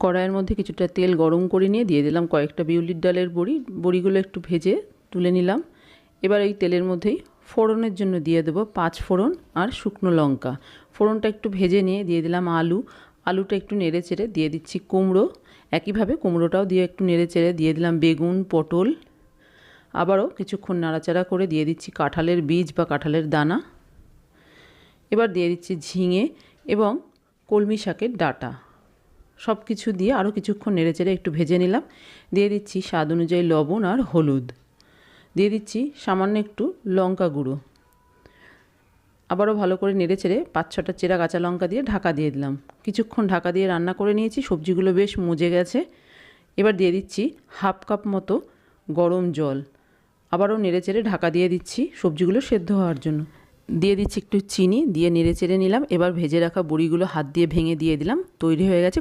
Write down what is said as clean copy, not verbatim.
কড়াইয়ের মধ্যে কিছুটা তেল গরম করে নিয়ে দিয়ে দিলাম কয়েকটা বিউলির ডালের বড়ি। বড়িগুলো একটু ভেজে তুলে নিলাম। এবার এই তেলের মধ্যেই ফোড়নের জন্য দিয়ে দেবো 5 ফোড়ন আর শুকনো লঙ্কা। ফোড়নটা একটু ভেজে নিয়ে দিয়ে দিলাম আলুটা একটু নেড়ে চেড়ে দিয়ে দিচ্ছি কুমড়ো। একইভাবে কুমড়োটাও দিয়ে একটু নেড়ে চেড়ে দিয়ে দিলাম বেগুন, পটল। আবারও কিছুক্ষণ নাড়াচাড়া করে দিয়ে দিচ্ছি কাঁঠালের বীজ বা কাঁঠালের দানা। এবার দিয়ে দিচ্ছি ঝিঙে এবং কলমি শাকের ডাঁটা। সব কিছু দিয়ে আরও কিছুক্ষণ নেড়েচেড়ে একটু ভেজে নিলাম। দিয়ে দিচ্ছি স্বাদ অনুযায়ী লবণ আর হলুদ। দিয়ে দিচ্ছি সামান্য একটু লঙ্কা গুঁড়ো। আবারও ভালো করে নেড়েচেড়ে 5-6টা চেরা কাঁচা লঙ্কা দিয়ে ঢাকা দিয়ে দিলাম। কিছুক্ষণ ঢাকা দিয়ে রান্না করে নিয়েছি। সবজিগুলো বেশ মজে গেছে। এবার দিয়ে দিচ্ছি 1/2 কাপ মতো গরম জল। আবারও নেড়েচেড়ে ঢাকা দিয়ে দিচ্ছি সবজিগুলো সেদ্ধ হওয়ার জন্য। দিয়ে দিচ্ছি একটু চিনি, দিয়ে নেড়েচেড়ে নিলাম। এবার ভেজে রাখা বড়িগুলো হাত দিয়ে ভেঙে দিয়ে দিলাম। তৈরি হয়ে গেছে